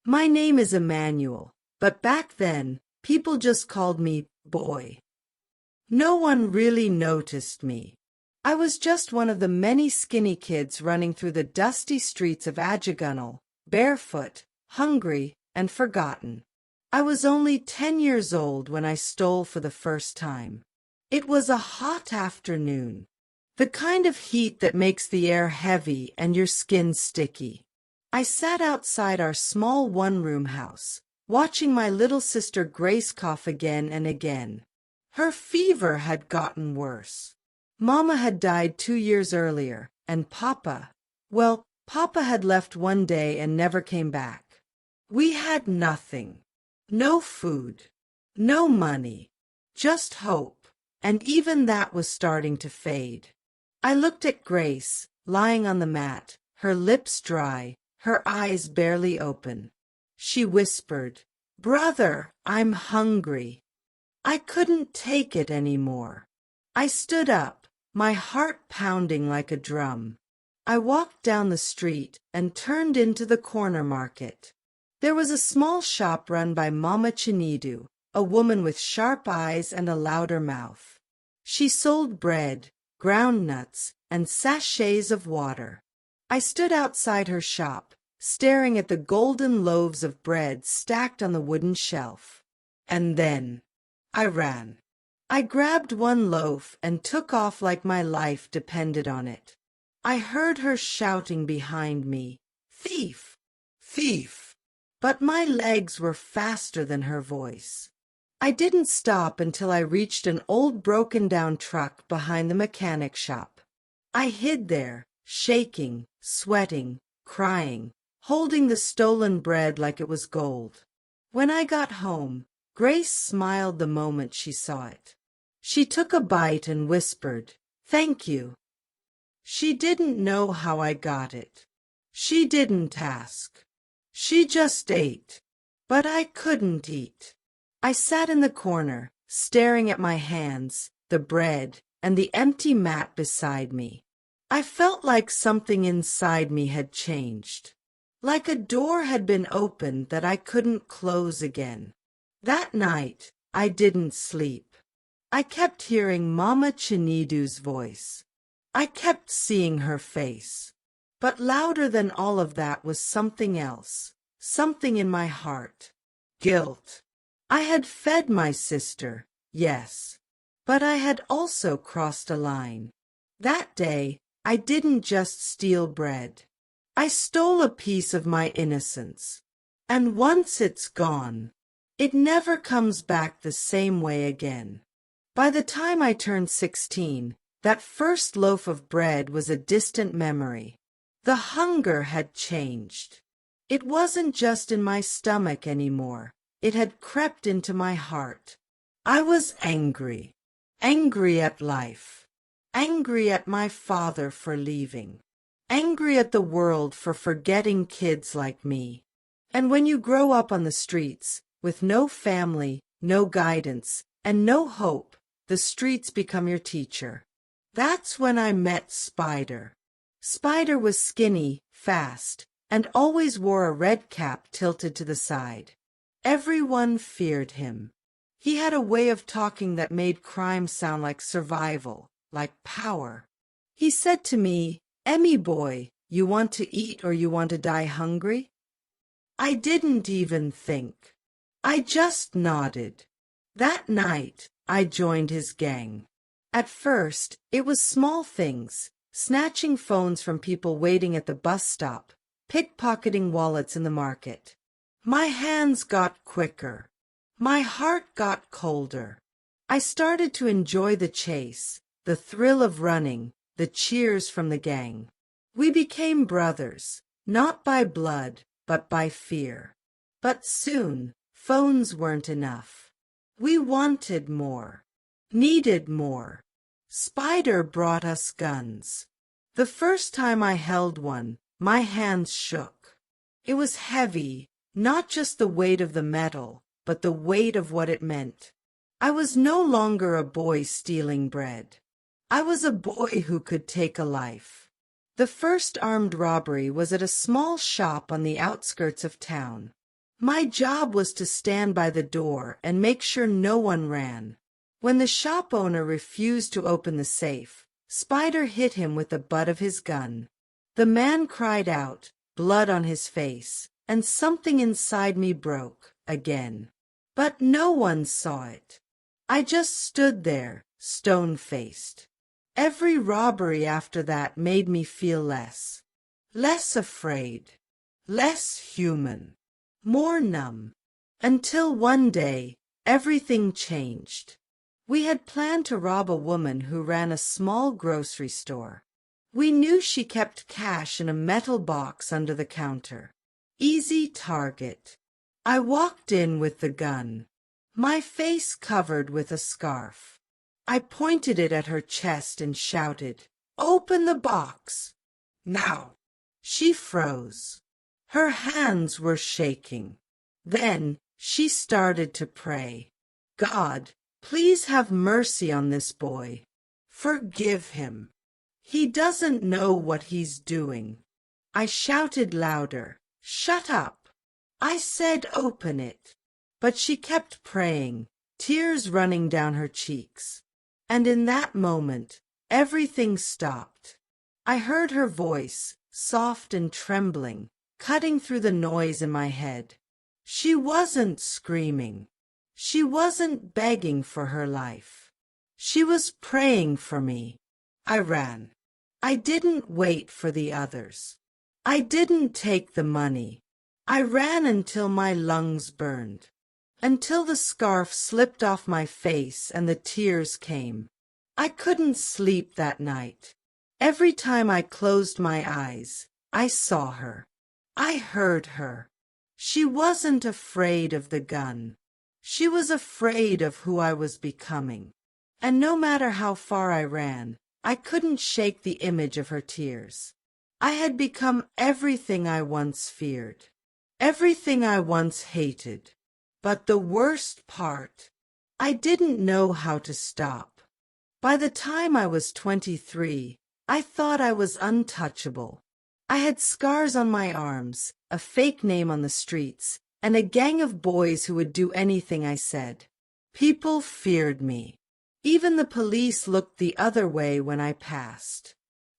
My name is Emmanuel, but back then, people just called me boy. No one really noticed me. I was just one of the many skinny kids running through the dusty streets of Ajagunal, barefoot, hungry, and forgotten. I was only 10 years old when I stole for the first time. It was a hot afternoon. The kind of heat that makes the air heavy and your skin sticky. I sat outside our small one-room house, watching my little sister Grace cough again and again. Her fever had gotten worse. Mama had died 2 years earlier, and Papa had left one day and never came back. We had nothing. No food. No money. Just hope, and even that was starting to fade. I looked at Grace, lying on the mat, her lips dry, her eyes barely open. She whispered, "Brother, I'm hungry." I couldn't take it anymore. I stood up, my heart pounding like a drum. I walked down the street and turned into the corner market. There was a small shop run by Mama Chinedu, a woman with sharp eyes and a louder mouth. She sold bread, ground nuts, and sachets of water. I stood outside her shop, staring at the golden loaves of bread stacked on the wooden shelf. And then I ran. I grabbed one loaf and took off like my life depended on it. I heard her shouting behind me, "Thief! Thief!" But my legs were faster than her voice. I didn't stop until I reached an old broken-down truck behind the mechanic shop. I hid there, shaking, sweating, crying, holding the stolen bread like it was gold. When I got home, Grace smiled the moment she saw it. She took a bite and whispered, "Thank you." She didn't know how I got it. She didn't ask. She just ate. But I couldn't eat. I sat in the corner, staring at my hands, the bread, and the empty mat beside me. I felt like something inside me had changed. Like a door had been opened that I couldn't close again. That night, I didn't sleep. I kept hearing Mama Chinedu's voice. I kept seeing her face. But louder than all of that was something else, something in my heart. Guilt. I had fed my sister, yes, but I had also crossed a line. That day, I didn't just steal bread. I stole a piece of my innocence. And once it's gone, it never comes back the same way again. By the time I turned 16, that first loaf of bread was a distant memory. The hunger had changed. It wasn't just in my stomach anymore. It had crept into my heart. I was angry. Angry at life. Angry at my father for leaving. Angry at the world for forgetting kids like me. And when you grow up on the streets, with no family, no guidance, and no hope, the streets become your teacher. That's when I met Spider. Spider was skinny, fast, and always wore a red cap tilted to the side. Everyone feared him. He had a way of talking that made crime sound like survival, like power. He said to me, "Emmy boy, you want to eat or you want to die hungry?" I didn't even think. I just nodded. That night, I joined his gang. At first, it was small things, snatching phones from people waiting at the bus stop, pickpocketing wallets in the market. My hands got quicker. My heart got colder. I started to enjoy the chase, the thrill of running, the cheers from the gang. We became brothers, not by blood, but by fear. But soon, phones weren't enough. We wanted more, needed more. Spider brought us guns. The first time I held one, my hands shook. It was heavy, not just the weight of the metal, but the weight of what it meant. I was no longer a boy stealing bread. I was a boy who could take a life. The first armed robbery was at a small shop on the outskirts of town. My job was to stand by the door and make sure no one ran. When the shop owner refused to open the safe, Spider hit him with the butt of his gun. The man cried out, blood on his face, and something inside me broke again. But no one saw it. I just stood there, stone-faced. Every robbery after that made me feel less afraid, less human, more numb. Until one day, everything changed. We had planned to rob a woman who ran a small grocery store. We knew she kept cash in a metal box under the counter. Easy target. I walked in with the gun, my face covered with a scarf. I pointed it at her chest and shouted, "Open the box! Now!" She froze. Her hands were shaking. Then she started to pray. "God, please have mercy on this boy. Forgive him. He doesn't know what he's doing." I shouted louder, "Shut up! I said open it." But she kept praying, tears running down her cheeks. And in that moment, everything stopped. I heard her voice, soft and trembling, cutting through the noise in my head. She wasn't screaming. She wasn't begging for her life. She was praying for me. I ran. I didn't wait for the others. I didn't take the money. I ran until my lungs burned, until the scarf slipped off my face and the tears came. I couldn't sleep that night. Every time I closed my eyes, I saw her. I heard her. She wasn't afraid of the gun. She was afraid of who I was becoming. And no matter how far I ran, I couldn't shake the image of her tears. I had become everything I once feared, everything I once hated. But the worst part, I didn't know how to stop. By the time I was 23, I thought I was untouchable. I had scars on my arms, a fake name on the streets, and a gang of boys who would do anything I said. People feared me. Even the police looked the other way when I passed.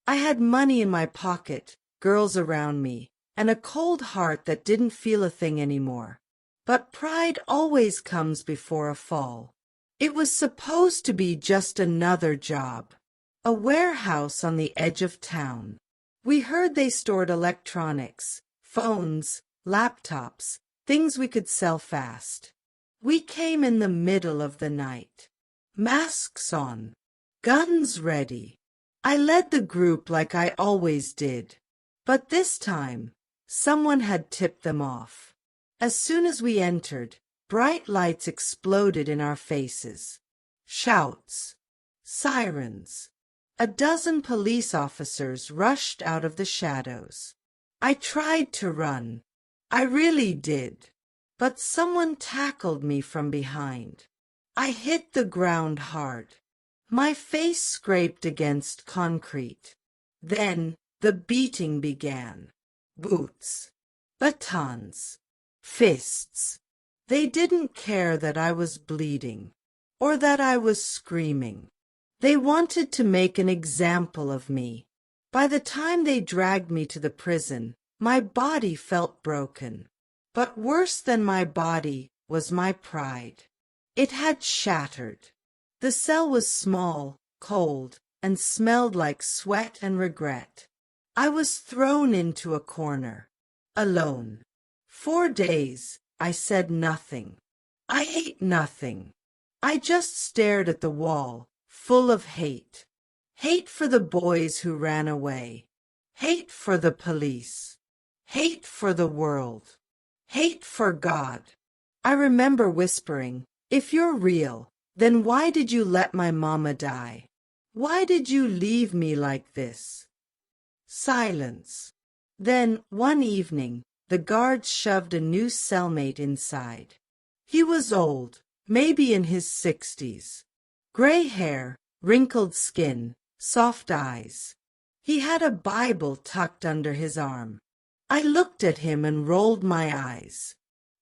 I had money in my pocket, girls around me, and a cold heart that didn't feel a thing anymore. But pride always comes before a fall. It was supposed to be just another job. A warehouse on the edge of town. We heard they stored electronics, phones, laptops, things we could sell fast. We came in the middle of the night. Masks on, guns ready. I led the group like I always did. But this time, someone had tipped them off. As soon as we entered, bright lights exploded in our faces. Shouts, sirens. A dozen police officers rushed out of the shadows. I tried to run. I really did. But someone tackled me from behind. I hit the ground hard. My face scraped against concrete. Then the beating began. Boots, batons, fists. They didn't care that I was bleeding or that I was screaming. They wanted to make an example of me. By the time they dragged me to the prison, my body felt broken. But worse than my body was my pride. It had shattered. The cell was small, cold, and smelled like sweat and regret. I was thrown into a corner, alone. 4 days, I said nothing. I ate nothing. I just stared at the wall, full of hate. Hate for the boys who ran away. Hate for the police. Hate for the world. Hate for God. I remember whispering, "If you're real, then why did you let my mama die? Why did you leave me like this?" Silence. Then, one evening, the guards shoved a new cellmate inside. He was old, maybe in his 60s. Gray hair, wrinkled skin, soft eyes. He had a Bible tucked under his arm. I looked at him and rolled my eyes.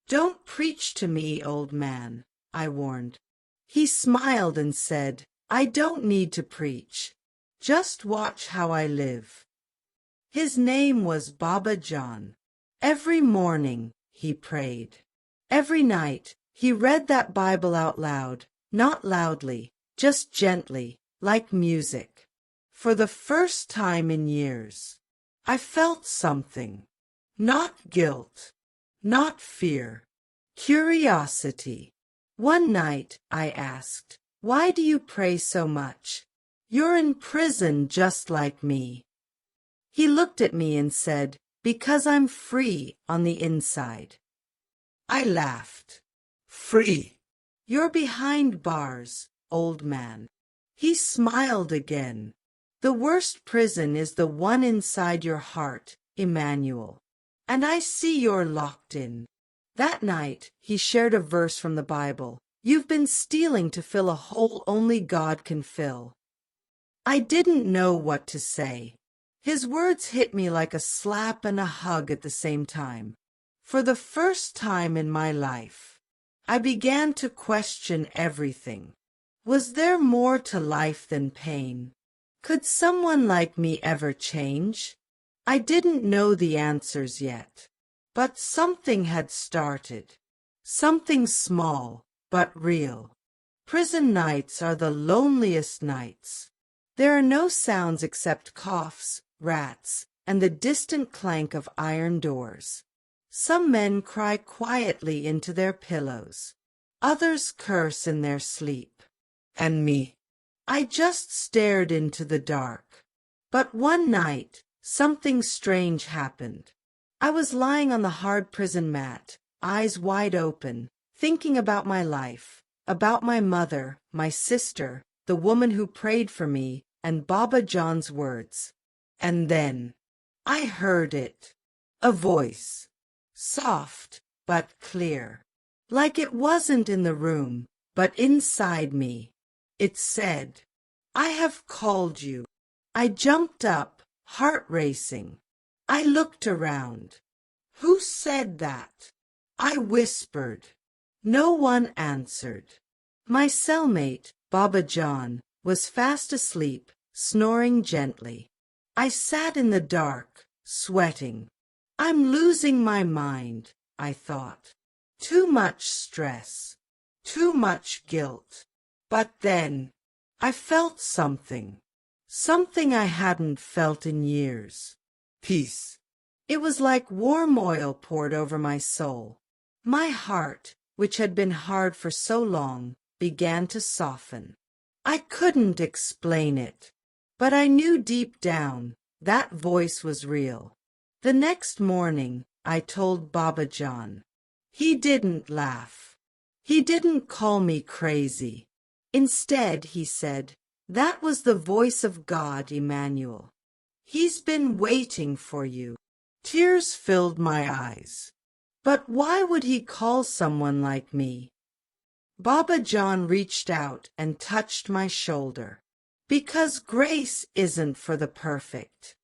"Don't preach to me, old man," I warned. He smiled and said, "I don't need to preach. Just watch how I live." His name was Baba John. Every morning he prayed. Every night he read that Bible out loud, not loudly, just gently, like music. For the first time in years, I felt something. Not guilt, not fear, curiosity. One night I asked, "Why do you pray so much? You're in prison just like me." He looked at me and said, "Because I'm free on the inside." I laughed. "Free? You're behind bars, old man." He smiled again. "The worst prison is the one inside your heart, Emmanuel. And I see you're locked in." That night, he shared a verse from the Bible. "You've been stealing to fill a hole only God can fill." I didn't know what to say. His words hit me like a slap and a hug at the same time. For the first time in my life, I began to question everything. Was there more to life than pain? Could someone like me ever change? I didn't know the answers yet, but something had started. Something small, but real. Prison nights are the loneliest nights. There are no sounds except coughs, rats, and the distant clank of iron doors. Some men cry quietly into their pillows. Others curse in their sleep. And me, I just stared into the dark. But one night, something strange happened. I was lying on the hard prison mat, eyes wide open, thinking about my life, about my mother, my sister, the woman who prayed for me, and Baba John's words. And then I heard it. A voice. Soft, but clear. Like it wasn't in the room, but inside me. It said, "I have called you." I jumped up, heart racing. I looked around. Who said that? I whispered. No one answered. My cellmate, Baba John, was fast asleep, snoring gently. I sat in the dark, sweating. I'm losing my mind, I thought. Too much stress, too much guilt. But then I felt something. Something I hadn't felt in years. Peace. It was like warm oil poured over my soul. My heart, which had been hard for so long, began to soften. I couldn't explain it, but I knew deep down that voice was real. The next morning, I told Baba John. He didn't laugh. He didn't call me crazy. Instead, he said, "That was the voice of God, Emmanuel. He's been waiting for you." Tears filled my eyes. But why would he call someone like me? Baba John reached out and touched my shoulder. Because grace isn't for the perfect.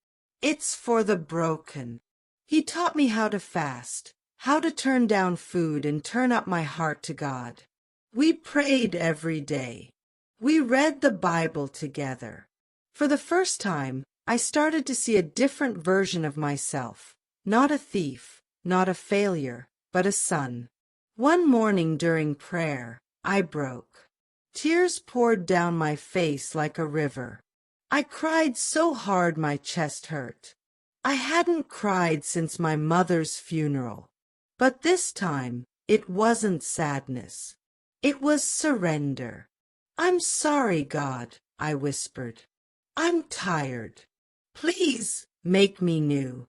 It's for the broken. He taught me how to fast, how to turn down food and turn up my heart to God. We prayed every day. We read the Bible together. For the first time, I started to see a different version of myself. Not a thief, not a failure, but a son. One morning during prayer, I broke. Tears poured down my face like a river. I cried so hard my chest hurt. I hadn't cried since my mother's funeral. But this time, it wasn't sadness. It was surrender. "I'm sorry, God," I whispered. "I'm tired. Please make me new."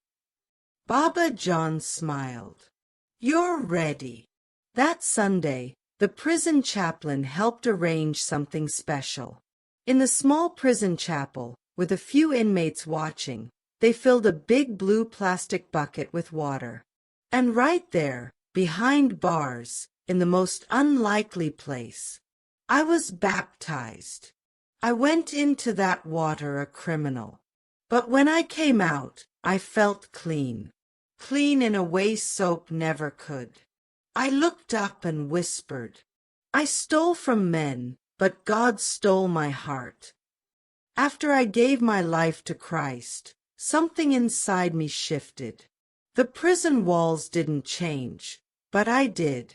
Baba John smiled. "You're ready." That Sunday, the prison chaplain helped arrange something special. In the small prison chapel, with a few inmates watching, they filled a big blue plastic bucket with water. And right there, behind bars, in the most unlikely place, I was baptized. I went into that water a criminal. But when I came out, I felt clean. Clean in a way soap never could. I looked up and whispered, I stole from men, but God stole my heart. After I gave my life to Christ, something inside me shifted. The prison walls didn't change, but I did.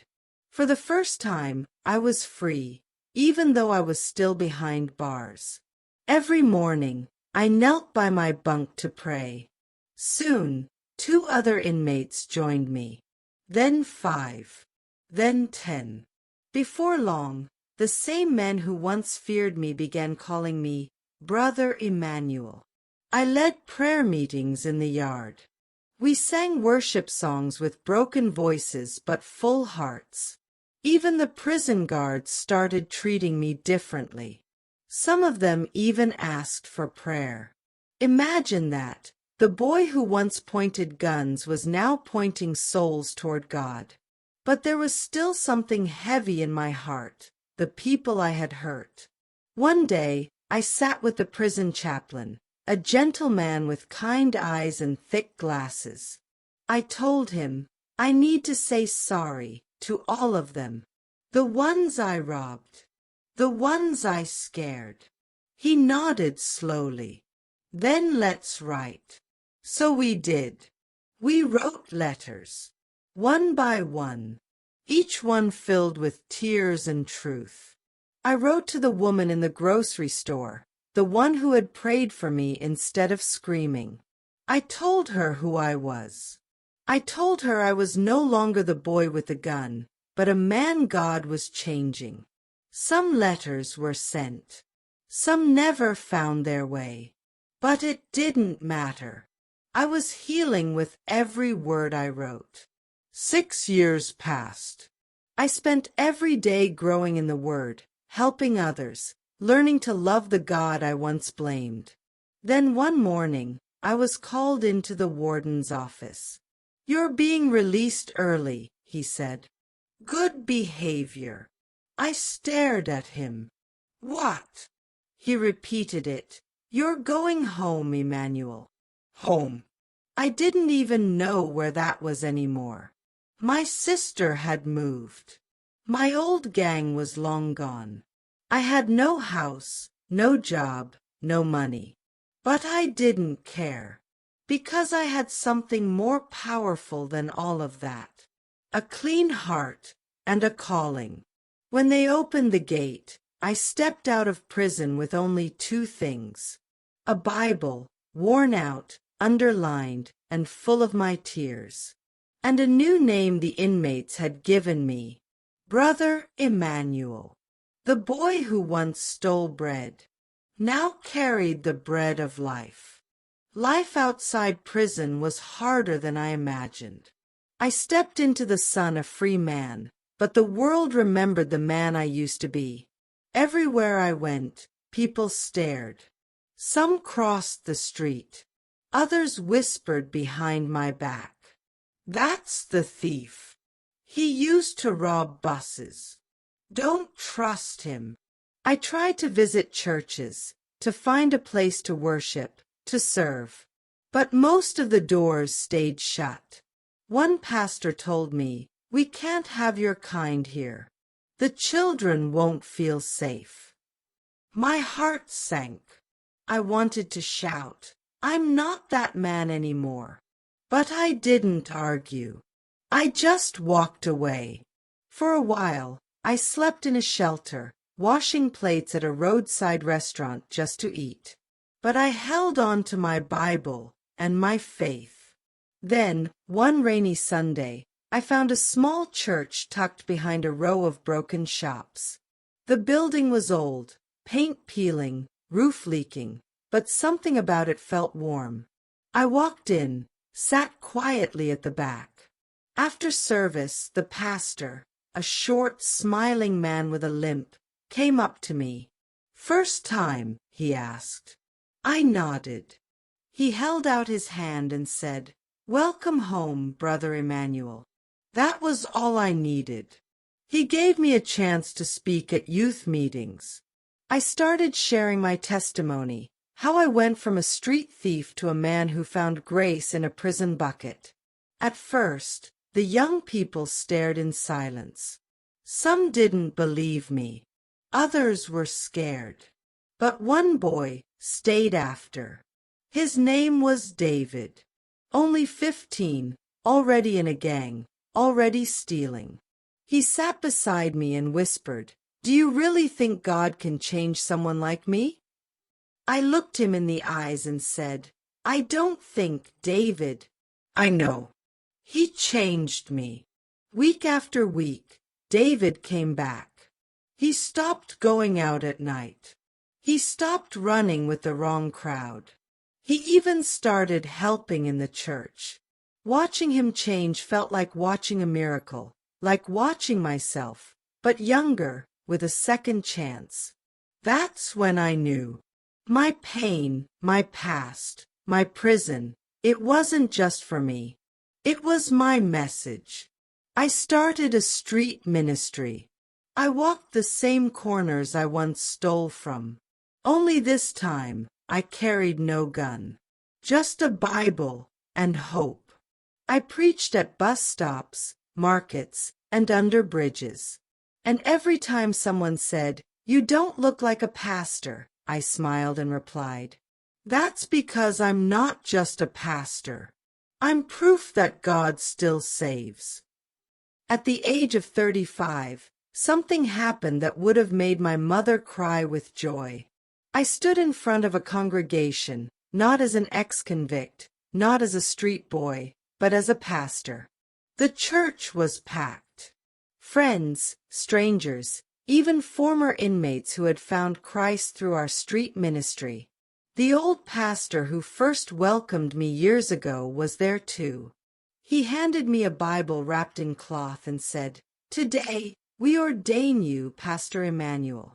For the first time, I was free, even though I was still behind bars. Every morning, I knelt by my bunk to pray. Soon, 2 other inmates joined me. Then 5. Then 10. Before long, the same men who once feared me began calling me Brother Emmanuel. I led prayer meetings in the yard. We sang worship songs with broken voices but full hearts. Even the prison guards started treating me differently. Some of them even asked for prayer. Imagine that. The boy who once pointed guns was now pointing souls toward God. But there was still something heavy in my heart, the people I had hurt. One day, I sat with the prison chaplain, a gentle man with kind eyes and thick glasses. I told him, I need to say sorry to all of them. The ones I robbed. The ones I scared. He nodded slowly. Then let's write. So we did. We wrote letters, one by one, each one filled with tears and truth. I wrote to the woman in the grocery store, the one who had prayed for me instead of screaming. I told her who I was. I told her I was no longer the boy with the gun, but a man God was changing. Some letters were sent. Some never found their way. But it didn't matter. I was healing with every word I wrote. 6 years passed. I spent every day growing in the Word, helping others, learning to love the God I once blamed. Then one morning, I was called into the warden's office. You're being released early, he said. Good behavior. I stared at him. What? He repeated it. You're going home, Emmanuel. Home. I didn't even know where that was anymore. My sister had moved. My old gang was long gone. I had no house, no job, no money. But I didn't care, because I had something more powerful than all of that. A clean heart and a calling. When they opened the gate, I stepped out of prison with only 2 things. A Bible, worn out, underlined, and full of my tears. And a new name the inmates had given me. Brother Emmanuel. The boy who once stole bread, now carried the bread of life. Life outside prison was harder than I imagined. I stepped into the sun a free man, but the world remembered the man I used to be. Everywhere I went, people stared. Some crossed the street. Others whispered behind my back. That's the thief. He used to rob buses. Don't trust him. I tried to visit churches, to find a place to worship, to serve. But most of the doors stayed shut. One pastor told me, we can't have your kind here. The children won't feel safe. My heart sank. I wanted to shout, I'm not that man anymore. But I didn't argue. I just walked away. For a while, I slept in a shelter, washing plates at a roadside restaurant just to eat. But I held on to my Bible and my faith. Then, one rainy Sunday, I found a small church tucked behind a row of broken shops. The building was old, paint peeling, roof leaking, but something about it felt warm. I walked in, sat quietly at the back. After service, the pastor, a short, smiling man with a limp, came up to me. First time, he asked. I nodded. He held out his hand and said, Welcome home, Brother Emmanuel. That was all I needed. He gave me a chance to speak at youth meetings. I started sharing my testimony, how I went from a street thief to a man who found grace in a prison bucket. At first, The young people stared in silence. Some didn't believe me. Others were scared. But one boy stayed after. His name was David. Only 15, already in a gang, already stealing. He sat beside me and whispered, "Do you really think God can change someone like me?" I looked him in the eyes and said, "I don't think, David." "I know. He changed me." Week after week, David came back. He stopped going out at night. He stopped running with the wrong crowd. He even started helping in the church. Watching him change felt like watching a miracle, like watching myself, but younger, with a second chance. That's when I knew. My pain, my past, my prison, it wasn't just for me. It was my message. I started a street ministry. I walked the same corners I once stole from. Only this time, I carried no gun. Just a Bible and hope. I preached at bus stops, markets, and under bridges. And every time someone said, "You don't look like a pastor," I smiled and replied, "That's because I'm not just a pastor. I'm proof that God still saves." At the age of 35, something happened that would have made my mother cry with joy. I stood in front of a congregation, not as an ex-convict, not as a street boy, but as a pastor. The church was packed. Friends, strangers, even former inmates who had found Christ through our street ministry. The old pastor who first welcomed me years ago was there too. He handed me a Bible wrapped in cloth and said, "Today, we ordain you, Pastor Emmanuel.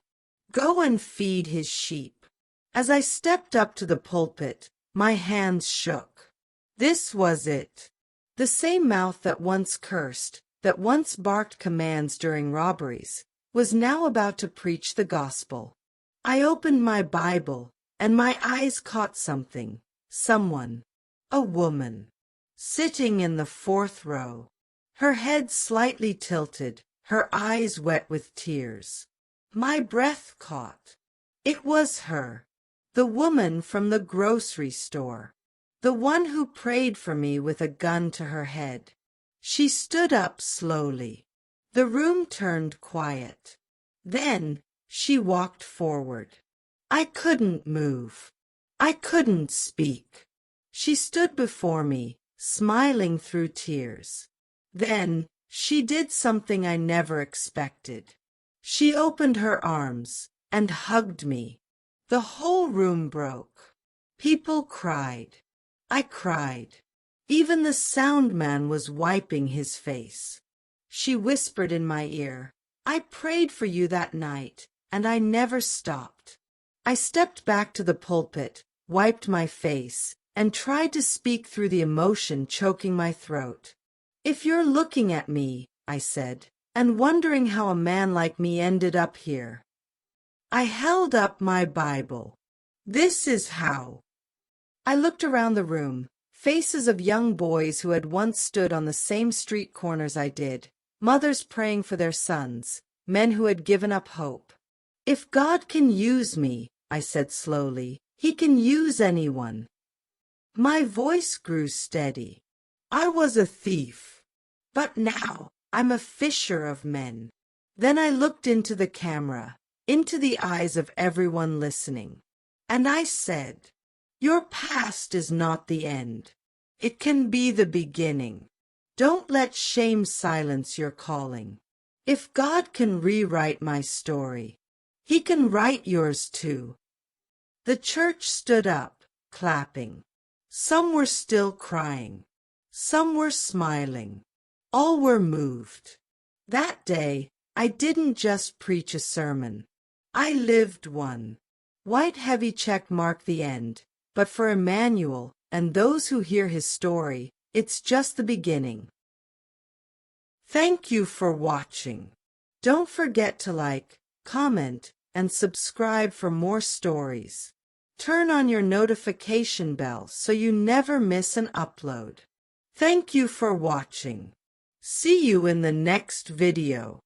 Go and feed his sheep." As I stepped up to the pulpit, my hands shook. This was it. The same mouth that once cursed, that once barked commands during robberies, was now about to preach the gospel. I opened my Bible, and my eyes caught something, someone, a woman, sitting in the 4th row, her head slightly tilted, her eyes wet with tears. My breath caught. It was her, the woman from the grocery store, the one who prayed for me with a gun to her head. She stood up slowly. The room turned quiet. Then she walked forward. I couldn't move. I couldn't speak. She stood before me, smiling through tears. Then she did something I never expected. She opened her arms and hugged me. The whole room broke. People cried. I cried. Even the sound man was wiping his face. She whispered in my ear, "I prayed for you that night, and I never stopped." I stepped back to the pulpit, wiped my face, and tried to speak through the emotion choking my throat. "If you're looking at me," I said, "and wondering how a man like me ended up here." I held up my Bible. This is how. I looked around the room, faces of young boys who had once stood on the same street corners I did, mothers praying for their sons, men who had given up hope. "If God can use me," I said slowly, "He can use anyone." My voice grew steady. I was a thief, but now I'm a fisher of men. Then I looked into the camera, into the eyes of everyone listening, and I said, "Your past is not the end. It can be the beginning. Don't let shame silence your calling. If God can rewrite my story, He can write yours too." The church stood up, clapping. Some were still crying. Some were smiling. All were moved. That day, I didn't just preach a sermon. I lived one. White heavy check marked the end, but for Emmanuel and those who hear his story, it's just the beginning. Thank you for watching. Don't forget to like, comment, and subscribe for more stories. Turn on your notification bell so you never miss an upload. Thank you for watching. See you in the next video.